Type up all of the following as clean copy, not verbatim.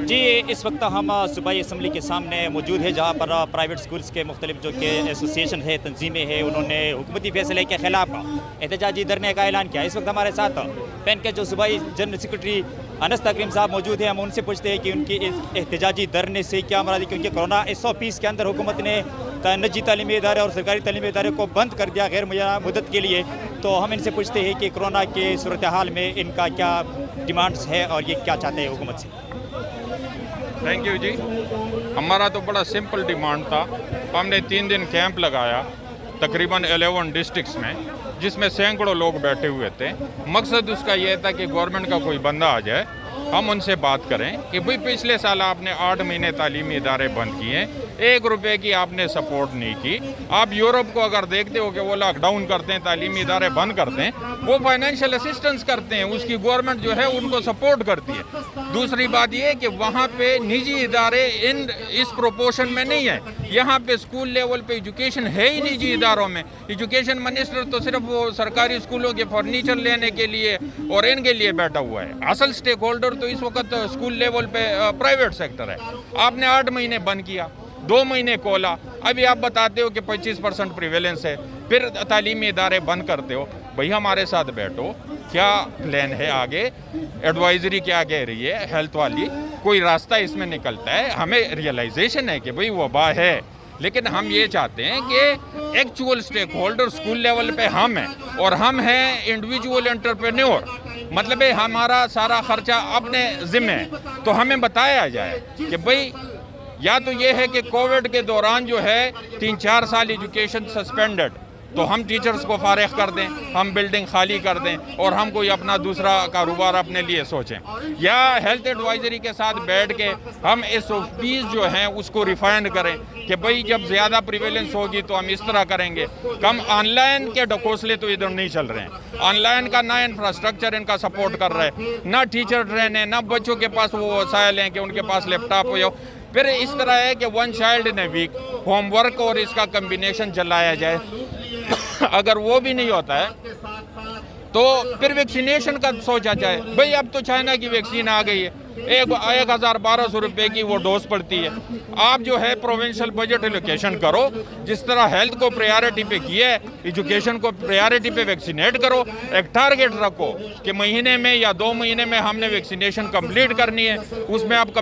جی اس وقت ہم صوبائی اسمبلی کے سامنے موجود ہے جہاں پر پرائیویٹ سکولز کے مختلف جو کہ ایسوسیشن ہے تنظیمیں ہیں انہوں نے حکومتی فیصلے کے خلاف احتجاجی دھرنے کا اعلان کیا. اس وقت ہمارے ساتھ پین کے جو صوبائی جنرل سیکرٹری انس تکریم صاحب موجود ہیں. ہم ان سے پوچھتے ہیں کہ ان کی احتجاجی دھرنے سے کیا مراد ہے, کیونکہ کورونا 120 کے اندر حکومت نے نجی تعلیمی ادارے اور سرکاری تعلیمی ادارے کو بند کر دیا غیر معینہ مدت کے لیے. تو ہم ان سے پوچھتے ہیں کہ کورونا کے صورتحال میں ان کا کیا ڈیمانڈز ہے اور یہ کیا چاہتے ہیں حکومت سے. تھینک یو جی. ہمارا تو بڑا سمپل ڈیمانڈ تھا. ہم نے 3 دن کیمپ لگایا تقریباً 11 ڈسٹرکٹس میں, جس میں سینکڑوں لوگ بیٹھے ہوئے تھے. مقصد اس کا یہ تھا کہ گورنمنٹ کا کوئی بندہ آ جائے, ہم ان سے بات کریں کہ بھئی پچھلے سال آپ نے 8 مہینے تعلیمی ادارے بند کیے, 1 روپے کی آپ نے سپورٹ نہیں کی. آپ یورپ کو اگر دیکھتے ہو کہ وہ لاک ڈاؤن کرتے ہیں, تعلیمی ادارے بند کرتے ہیں, وہ فائنینشیل اسسٹنس کرتے ہیں, اس کی گورنمنٹ جو ہے ان کو سپورٹ کرتی ہے. دوسری بات یہ کہ وہاں پہ نجی ادارے اس پروپورشن میں نہیں ہیں. یہاں پہ اسکول لیول پہ ایجوکیشن ہے ہی نجی اداروں میں. ایجوکیشن منسٹر تو صرف وہ سرکاری اسکولوں کے فرنیچر لینے کے لیے اور ان کے لیے بیٹھا ہوا ہے. اصل سٹیک ہولڈر تو اس وقت اسکول لیول پہ پرائیویٹ سیکٹر ہے. آپ نے 8 مہینے بند کیا, 2 مہینے کھولا, ابھی آپ بتاتے ہو کہ 25% پریویلنس ہے, پھر تعلیمی ادارے بند کرتے ہو. بھئی ہمارے ساتھ بیٹھو, کیا پلان ہے آگے, ایڈوائزری کیا کہہ رہی ہے ہیلتھ والی, کوئی راستہ اس میں نکلتا ہے. ہمیں ریئلائزیشن ہے کہ بھئی وبا ہے, لیکن ہم یہ چاہتے ہیں کہ ایکچول سٹیک ہولڈر اسکول لیول پہ ہم ہیں, اور ہم ہیں انڈیویجول انٹرپرینور. مطلب ہے ہمارا سارا خرچہ اپنے ذمہ ہے. تو ہمیں بتایا جائے کہ بھئی یا تو یہ ہے کہ کووڈ کے دوران جو ہے 3-4 سال ایجوکیشن سسپینڈڈ, تو ہم ٹیچرز کو فارغ کر دیں, ہم بلڈنگ خالی کر دیں اور ہم کوئی اپنا دوسرا کاروبار اپنے لیے سوچیں, یا ہیلتھ ایڈوائزری کے ساتھ بیٹھ کے ہم SOPs جو ہیں اس کو ریفائن کریں کہ بھئی جب زیادہ پریویلنس ہوگی تو ہم اس طرح کریں گے. کم آن لائن کے ڈھکوسلے تو ادھر نہیں چل رہے ہیں. آن لائن کا نہ انفراسٹرکچر ان کا سپورٹ کر رہا ہے, نہ ٹیچر ٹرین ہے, نہ بچوں کے پاس وہ وسائل ہیں کہ ان کے پاس لیپ ٹاپ ہو. پھر اس طرح ہے کہ 1 child in a week homework اور اس کا کمبینیشن چلایا جائے. اگر وہ بھی نہیں ہوتا ہے تو پھر ویکسینیشن کا سوچا جائے. بھئی اب تو چائنا کی ویکسین آ گئی ہے, 1,1200 روپے کی وہ ڈوز پڑتی ہے. آپ جو ہے پروونشل بجٹ ایلوکیشن کرو, جس طرح ہیلتھ کو پریارٹی پہ کیا ہے ایجوکیشن کو پریارٹی پہ ویکسینیٹ کرو. ایک ٹارگٹ رکھو کہ مہینے میں یا 2 مہینے میں ہم نے ویکسینیشن کمپلیٹ کرنی ہے, اس میں آپ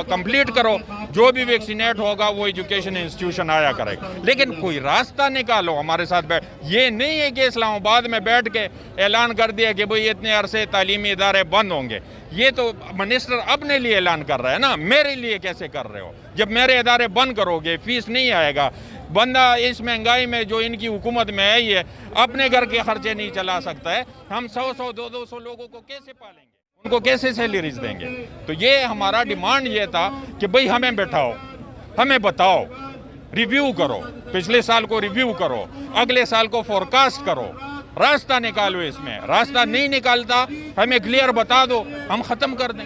کمپلیٹ کرو. جو بھی ویکسینیٹ ہوگا وہ ایجوکیشن انسٹیٹیوشن آیا کرے گا. لیکن کوئی راستہ نکالو ہمارے ساتھ بیٹھ. یہ نہیں ہے کہ اسلام آباد میں بیٹھ کے اعلان کر دیا کہ بھئی اتنے عرصے تعلیمی ادارے بند ہوں گے. یہ تو منسٹر اپنے لیے اعلان کر رہا ہے نا, میرے لیے کیسے کر رہے ہو؟ جب میرے ادارے بند کرو گے, فیس نہیں آئے گا, بندہ اس مہنگائی میں جو ان کی حکومت میں ہے یہ اپنے گھر کے خرچے نہیں چلا سکتا ہے, ہم 100 200 لوگوں کو کیسے پالیں گے, ان کو کیسے سیلریز دیں گے؟ تو یہ ہمارا ڈیمانڈ یہ تھا کہ بھئی ہمیں بٹھاؤ, ہمیں بتاؤ, ریویو کرو, پچھلے سال کو ریویو کرو, اگلے سال کو فورکاسٹ کرو, راستہ نکالو. اس میں راستہ نہیں نکالتا ہمیں کلیئر بتا دو, ہم ختم کر دیں,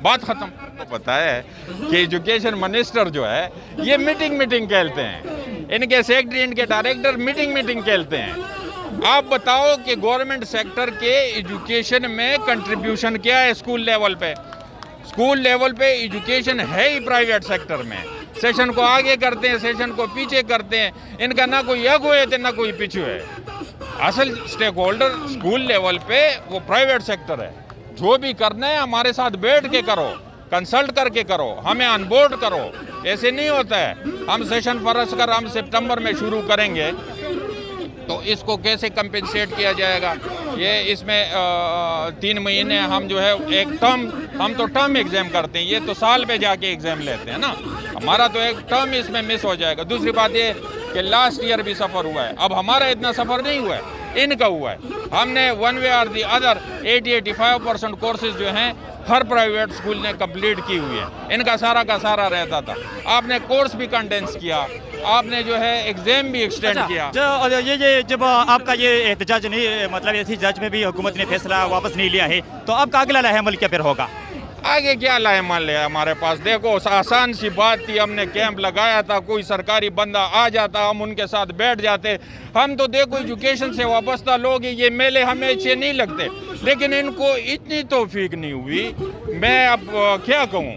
بات ختم. پتہ ہے کہ ایجوکیشن منسٹر جو ہے یہ میٹنگ کھیلتے ہیں, ان کے سیکرٹری ان کے ڈائریکٹر میٹنگ کھیلتے ہیں. آپ بتاؤ کہ گورنمنٹ سیکٹر کے ایجوکیشن میں کنٹریبیوشن کیا ہے اسکول لیول پہ؟ اسکول لیول پہ ایجوکیشن ہے ہی پرائیویٹ سیکٹر میں. سیشن کو آگے کرتے ہیں, سیشن کو پیچھے کرتے ہیں, ان کا نہ کوئی اگو ہے نہ کوئی پیچھو ہے. اصل سٹیک ہولڈر اسکول لیول پہ وہ پرائیویٹ سیکٹر ہے. جو بھی کرنا ہے ہمارے ساتھ بیٹھ کے کرو, کنسلٹ کر کے کرو, ہمیں آن بورڈ کرو. ایسے نہیں ہوتا ہے ہم سیشن فرض کر ہم سپٹمبر میں شروع کریں گے تو اس کو کیسے کمپنسیٹ کیا جائے گا. یہ اس میں 3 مہینے ہم جو ہے ایک ٹرم, ہم تو ٹرم ایگزام کرتے ہیں, یہ تو سال پہ جا کے ایگزام لیتے ہیں نا, ہمارا تو ایک ٹرم اس میں مس ہو جائے گا. دوسری بات یہ کہ لاسٹ ایئر بھی سفر ہوا ہے, اب ہمارا اتنا سفر نہیں ہوا ہے, ان کا ہوا ہے. ہم نے ون وے اور دی ادر 80-85% کورسز جو ہیں ہر پرائیویٹ اسکول نے کمپلیٹ کی ہوئی ہے. ان کا سارا رہتا تھا. آپ نے کورس بھی کنڈینس کیا, آپ نے جو ہے ایگزام بھی ایکسٹینڈ کیا. یہ جب آپ کا یہ احتجاج نہیں, مطلب اسی جج میں بھی حکومت نے فیصلہ واپس نہیں لیا ہے, تو آپ کا اگلا لائحہ عمل کیا پھر ہوگا؟ آگے کیا لائے مان لیا ہمارے پاس؟ دیکھو آسان سی بات تھی, ہم نے کیمپ لگایا تھا, کوئی سرکاری بندہ آ جاتا, ہم ان کے ساتھ بیٹھ جاتے. ہم تو دیکھو ایجوکیشن سے وابستہ لوگ, یہ میلے ہمیں اچھے نہیں لگتے, لیکن ان کو اتنی توفیق نہیں ہوئی. میں اب کیا کہوں,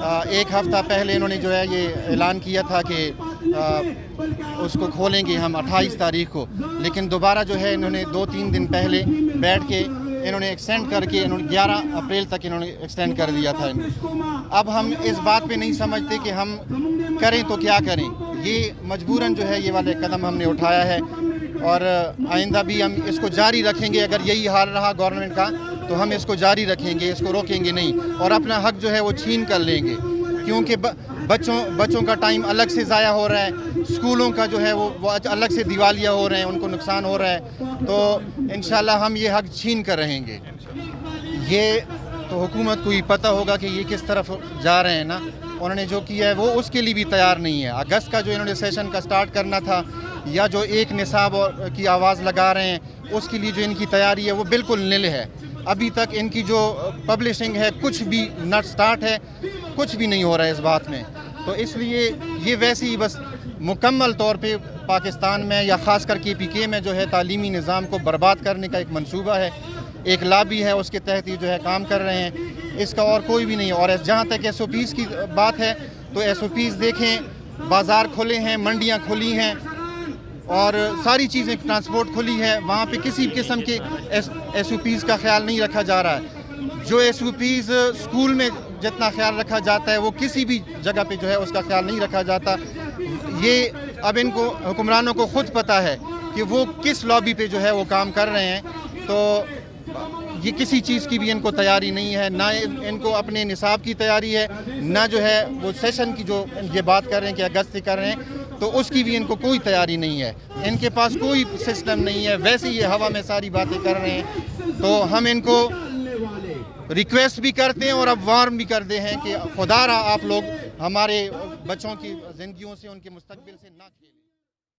ایک ہفتہ پہلے انہوں نے جو ہے یہ اعلان کیا تھا کہ اس کو کھولیں گے ہم 28 تاریخ کو، لیکن دوبارہ جو ہے انہوں نے 2-3 دن پہلے بیٹھ کے انہوں نے ایکسٹینڈ کر کے 11 اپریل تک انہوں نے ایکسٹینڈ کر دیا تھا۔ اب ہم اس بات پہ نہیں سمجھتے کہ ہم کریں تو کیا کریں، یہ مجبوراً جو ہے یہ والے قدم ہم نے اٹھایا ہے، اور آئندہ بھی ہم اس کو جاری رکھیں گے۔ اگر یہی حال رہا گورنمنٹ کا تو ہم اس کو جاری رکھیں گے، اس کو روکیں گے نہیں، اور اپنا حق جو ہے وہ چھین کر لیں گے، کیونکہ بچوں کا ٹائم الگ سے ضائع ہو رہا ہے، اسکولوں کا جو ہے وہ الگ سے دیوالیہ ہو رہے ہیں، ان کو نقصان ہو رہا ہے، تو انشاءاللہ ہم یہ حق چھین کر رہیں گے۔ یہ تو حکومت کو ہی پتہ ہوگا کہ یہ کس طرف جا رہے ہیں نا، انہوں نے جو کیا ہے وہ اس کے لیے بھی تیار نہیں ہے۔ اگست کا جو انہوں نے سیشن کا سٹارٹ کرنا تھا، یا جو ایک نصاب کی آواز لگا رہے ہیں، اس کے لیے جو ان کی تیاری ہے وہ بالکل نل ہے۔ ابھی تک ان کی جو پبلشنگ ہے کچھ بھی نہ سٹارٹ ہے، کچھ بھی نہیں ہو رہا ہے اس بات میں، تو اس لیے یہ ویسے ہی بس مکمل طور پہ پاکستان میں یا خاص کر KPK میں جو ہے تعلیمی نظام کو برباد کرنے کا ایک منصوبہ ہے، ایک لابی ہے، اس کے تحت یہ جو ہے کام کر رہے ہیں، اس کا اور کوئی بھی نہیں ہے۔ اور جہاں تک SOPs کی بات ہے تو SOPs دیکھیں، بازار کھلے ہیں، منڈیاں کھلی ہیں، اور ساری چیزیں ٹرانسپورٹ کھلی ہے، وہاں پہ کسی قسم کے SOPs کا خیال نہیں رکھا جا رہا ہے۔ جو SOPs اسکول میں جتنا خیال رکھا جاتا ہے وہ کسی بھی جگہ پہ جو ہے اس کا خیال نہیں رکھا جاتا۔ یہ اب ان کو حکمرانوں کو خود پتہ ہے کہ وہ کس لابی پہ جو ہے وہ کام کر رہے ہیں، تو یہ کسی چیز کی بھی ان کو تیاری نہیں ہے، نہ ان کو اپنے نصاب کی تیاری ہے، نہ جو ہے وہ سیشن کی جو یہ بات کر رہے ہیں کہ اگست سے کر رہے ہیں تو اس کی بھی ان کو کوئی تیاری نہیں ہے، ان کے پاس کوئی سسٹم نہیں ہے، ویسے یہ ہوا میں ساری باتیں کر رہے ہیں۔ تو ہم ان کو ریکویسٹ بھی کرتے ہیں اور اب وارن بھی کرتے ہیں کہ خدا را آپ لوگ ہمارے بچوں کی زندگیوں سے، ان کے مستقبل سے نہ کھیلیں۔